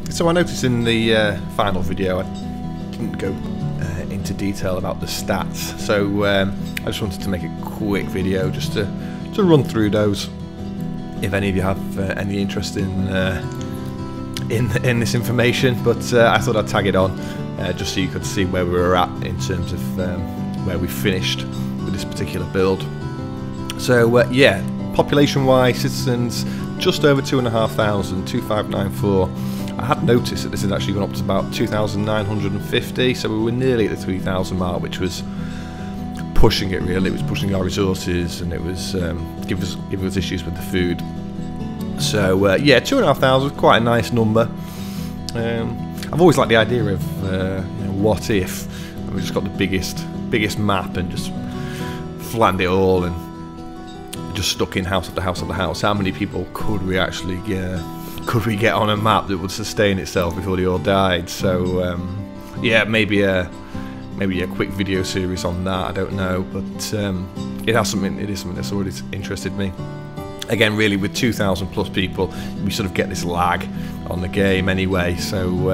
So I noticed in the final video I didn't go into detail about the stats, so I just wanted to make a quick video just to run through those. If any of you have any interest in this information, but I thought I'd tag it on just so you could see where we were at in terms of where we finished with this particular build. So yeah, population-wise, citizens just over 2,500, 2,594. I had noticed that this had actually gone up to about 2,950, so we were nearly at the 3,000 mark, which was pushing it really. It was pushing our resources, and it was giving us issues with the food. So yeah, 2,500, quite a nice number. I've always liked the idea of you know, what if we just got the biggest map and just flattened it all and just stuck in house after house after house. How many people could we actually get on a map that would sustain itself before they all died? So yeah, maybe a quick video series on that. I don't know, but it is something that's always interested me. Again, really, with 2,000 plus people, we sort of get this lag on the game anyway. So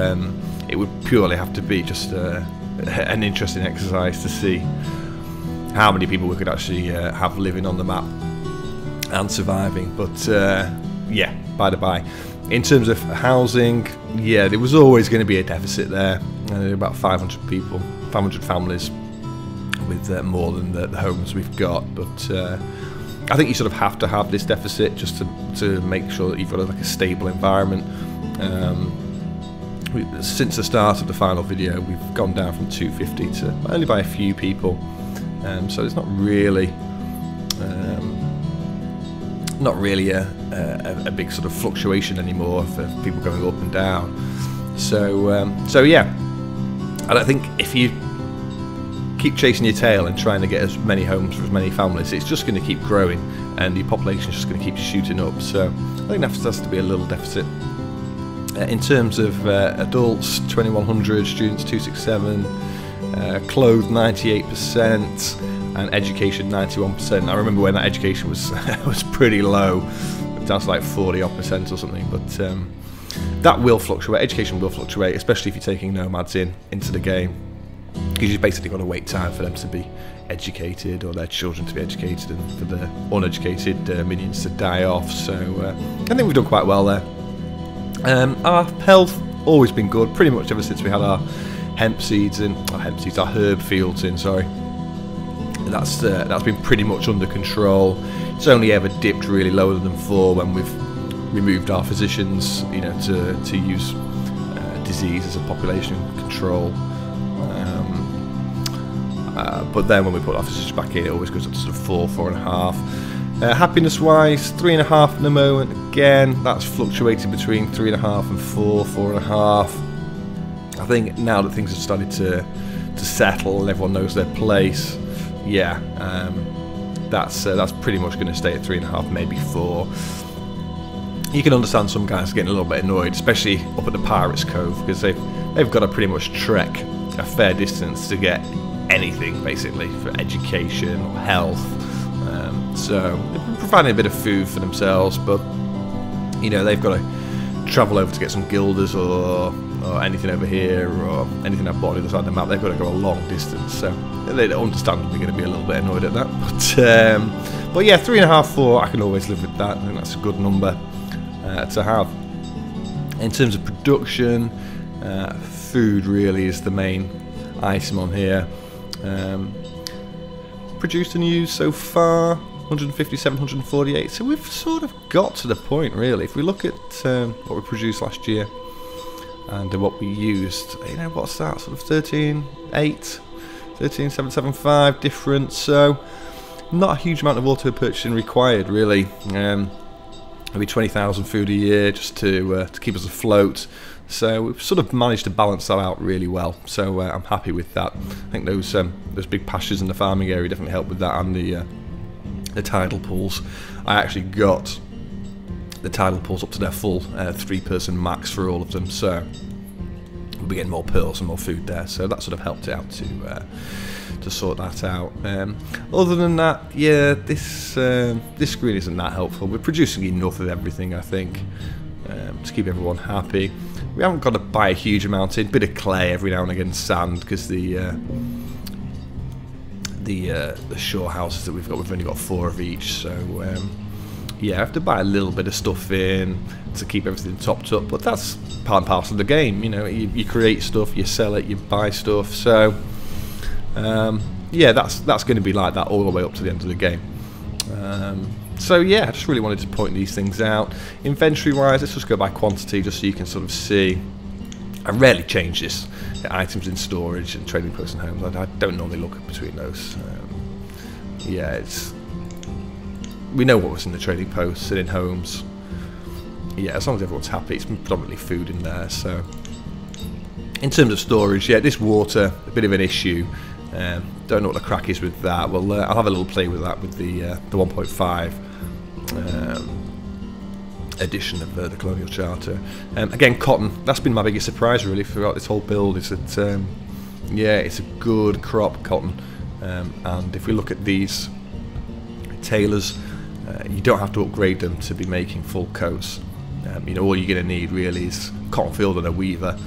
it would purely have to be just an interesting exercise to see how many people we could actually have living on the map and surviving. But yeah, by the by, in terms of housing, yeah, there was always going to be a deficit there. About 500 people, 500 families with more than the homes we've got. But I think you sort of have to have this deficit just to make sure that you've got like a stable environment. Since the start of the final video, we've gone down from 250 to only by a few people. So it's not really a big sort of fluctuation anymore for people going up and down. So yeah, and I think if you keep chasing your tail and trying to get as many homes for as many families, it's just going to keep growing, and the population is just going to keep shooting up. So I think that has to be a little deficit. In terms of adults, 2,100, students 267, clothed 98%, and education 91%. I remember when that education was was pretty low, down to like 40% or something. But that will fluctuate. Education will fluctuate, especially if you're taking nomads into the game, because you've basically got to wait time for them to be educated, or their children to be educated, and for the uneducated minions to die off. So I think we've done quite well there. Our health always been good, pretty much ever since we had our herb fields in. Sorry, that's been pretty much under control. It's only ever dipped really lower than 4 when we've removed our physicians, you know, to use disease as a population control. But then when we put our physicians back in, it always goes up to sort of 4, 4.5. Happiness-wise, 3.5 at the moment. Again, that's fluctuated between 3.5 and 4, 4.5. I think now that things have started to settle and everyone knows their place, yeah, that's pretty much going to stay at 3.5, maybe 4. You can understand some guys getting a little bit annoyed, especially up at the Pirates Cove, because they've got to pretty much trek a fair distance to get anything, basically, for education or health. So they've been providing a bit of food for themselves, but you know, they've got to travel over to get some guilders or anything over here, or anything I've bought on the other side of the map. They've got to go a long distance, so they're understandably going to be a little bit annoyed at that. But yeah, 3.5, 4, I can always live with that. I think that's a good number to have. In terms of production, food really is the main item on here. Produced and used so far 157, 148. So we've sort of got to the point, really. If we look at what we produced last year and what we used, you know, what's that, sort of 13,800, 13,775 different. So not a huge amount of auto purchasing required, really. Maybe 20,000 food a year just to keep us afloat. So we've sort of managed to balance that out really well. So I'm happy with that. I think those big pastures in the farming area definitely help with that, and the tidal pools. I actually got the tidal pools up to their full 3-person max for all of them. So we'll be getting more pearls and more food there. So that sort of helped it out to sort that out. Other than that, yeah, this screen isn't that helpful. We're producing enough of everything, I think, to keep everyone happy. We haven't got to buy a huge amount in. Bit of clay every now and again, sand, because the shore houses that we've only got 4 of each. So yeah, I have to buy a little bit of stuff in to keep everything topped up. But that's part and parcel of the game. You know, you create stuff, you sell it, you buy stuff. So yeah, that's going to be like that all the way up to the end of the game. So yeah, I just really wanted to point these things out. Inventory wise, let's just go by quantity just so you can sort of see. I rarely change this. The items in storage and trading posts and homes, I don't normally look between those. Yeah, we know what was in the trading posts and in homes. Yeah, as long as everyone's happy, it's predominantly food in there. So in terms of storage, yeah, this water, a bit of an issue. Don't know what the crack is with that. Well, I'll have a little play with that with the 1.5 edition of the Colonial Charter. Again, cotton. That's been my biggest surprise really throughout this whole build. Is that yeah, it's a good crop cotton. And if we look at these tailors, you don't have to upgrade them to be making full coats. You know, all you're going to need really is cotton field and a weaver,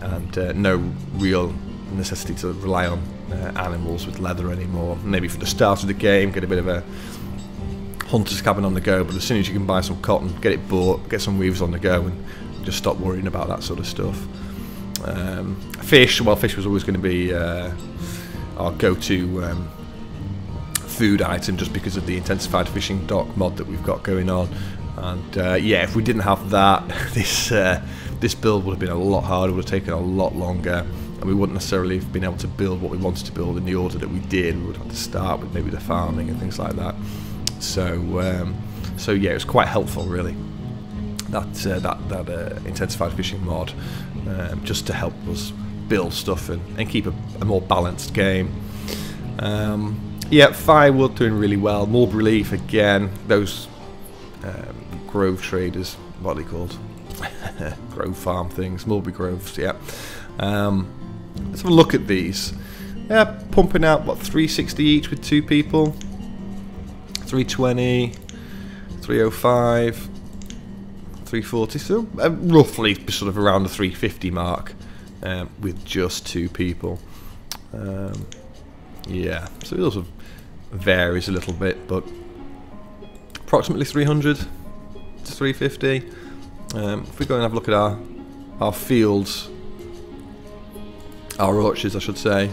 and no real necessity to rely on animals with leather anymore. Maybe for the start of the game, get a bit of a hunter's cabin on the go, but as soon as you can buy some cotton, get it bought, get some weavers on the go, and just stop worrying about that sort of stuff. Fish, well, fish was always going to be our go-to food item just because of the intensified fishing dock mod that we've got going on. And yeah, if we didn't have that, this build would have been a lot harder, would have taken a lot longer, and we wouldn't necessarily have been able to build what we wanted to build in the order that we did. We would have to start with maybe the farming and things like that. So so yeah, it was quite helpful really, that intensified fishing mod, just to help us build stuff and keep a more balanced game. Yeah, firewood doing really well. Mulberry leaf again. Those grove traders, what are they called? Grove farm things, mulberry groves. Yeah. Let's have a look at these. Yeah, pumping out what, 360 each with 2 people. 320, 305, 340. So roughly sort of around the 350 mark with just 2 people. Yeah, so it also varies a little bit, but approximately 300 to 350. If we go and have a look at our fields, our orchards I should say,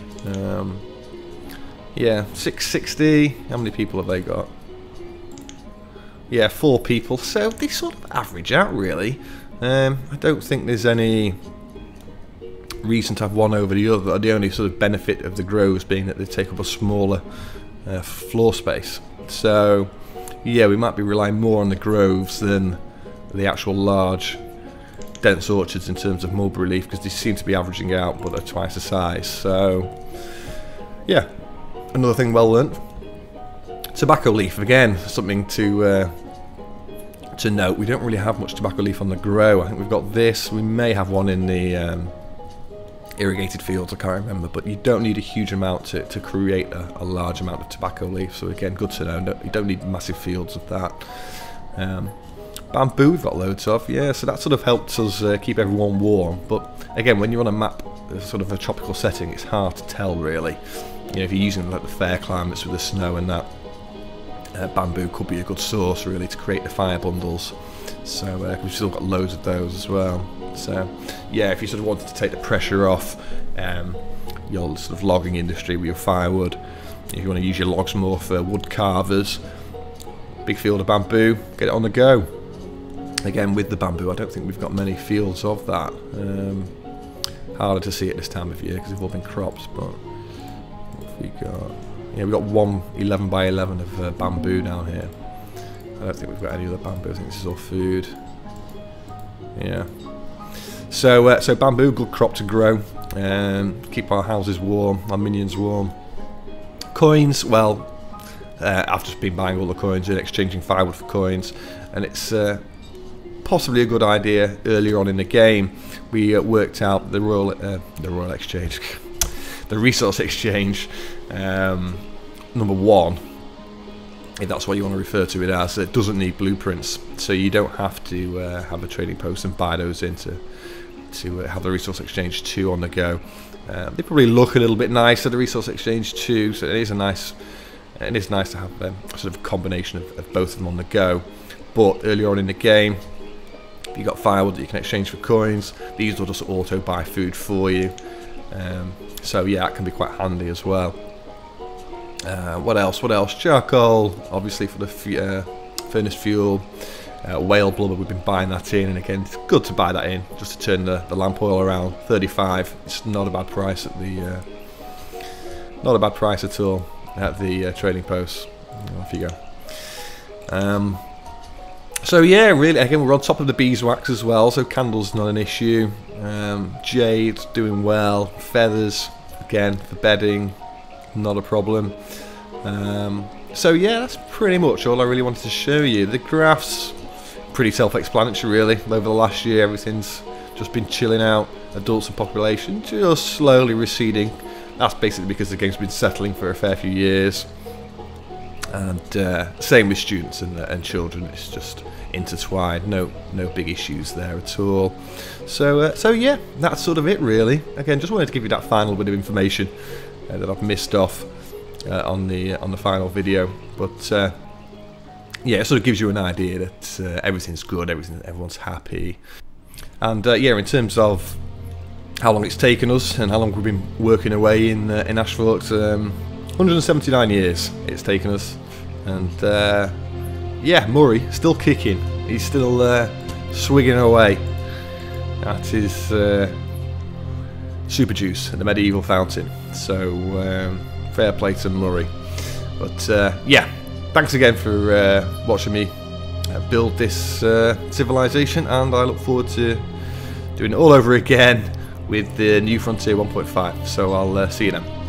yeah, 660. How many people have they got? Yeah, 4 people, so they sort of average out really. I don't think there's any reason to have one over the other. The only sort of benefit of the groves being that they take up a smaller floor space. So yeah, we might be relying more on the groves than the actual large dense orchards in terms of mulberry leaf, because they seem to be averaging out but are twice the size. So yeah, another thing well learnt. Tobacco leaf, again, something to note. We don't really have much tobacco leaf on the grow. I think we've got this. We may have one in the irrigated fields, I can't remember, but you don't need a huge amount to create a large amount of tobacco leaf. So again, good to know. You don't need massive fields of that. Bamboo we've got loads of, yeah, so that sort of helps us keep everyone warm. But again, when you're on a map, sort of a tropical setting, it's hard to tell really. You know, if you're using like the fair climates with the snow and that, bamboo could be a good source really to create the fire bundles. So we've still got loads of those as well. So yeah, if you sort of wanted to take the pressure off your sort of logging industry with your firewood, if you want to use your logs more for wood carvers, big field of bamboo, get it on the go. Again, with the bamboo, I don't think we've got many fields of that. Harder to see it this time of year because they've all been crops. But what have we got? Yeah, we've got one 11 by 11 of bamboo down here. I don't think we've got any other bamboo. I think this is all food. Yeah. So so bamboo, good crop to grow. Keep our houses warm, our minions warm. Coins, well, I've just been buying all the coins and exchanging firewood for coins, and it's possibly a good idea earlier on in the game. We worked out the royal exchange, the resource exchange, number 1, if that's what you want to refer to it as. It doesn't need blueprints, so you don't have to have a trading post and buy those in to to have the Resource Exchange 2 on the go. They probably look a little bit nicer, the Resource Exchange 2, so it is nice to have a sort of combination of both of them on the go. But earlier on in the game, you've got firewood that you can exchange for coins. These will just auto buy food for you. So yeah, that can be quite handy as well. What else? Charcoal, obviously, for the furnace fuel. Whale blubber, we've been buying that in, and again, it's good to buy that in just to turn the lamp oil around. 35. It's not a bad price at the not a bad price at all at the trading post. Off you go. So yeah, really, again, we're on top of the beeswax as well, so candles not an issue. Jade doing well. Feathers, again, for bedding, not a problem. So yeah, that's pretty much all I really wanted to show you. The graphs, pretty self-explanatory really. Over the last year, everything's just been chilling out. Adults and population just slowly receding. That's basically because the game's been settling for a fair few years. And same with students and children. It's just intertwined. No big issues there at all. So yeah, that's sort of it really. Again, just wanted to give you that final bit of information that I've missed off on the final video. But yeah, it sort of gives you an idea that everything's good, everyone's happy. And yeah, in terms of how long it's taken us and how long we've been working away in Ashfort, 179 years it's taken us. And yeah, Murray still kicking. He's still swigging away at his super juice at the medieval fountain. So fair play to Murray. But yeah, thanks again for watching me build this civilization, and I look forward to doing it all over again with the New Frontier 1.5. So I'll see you then.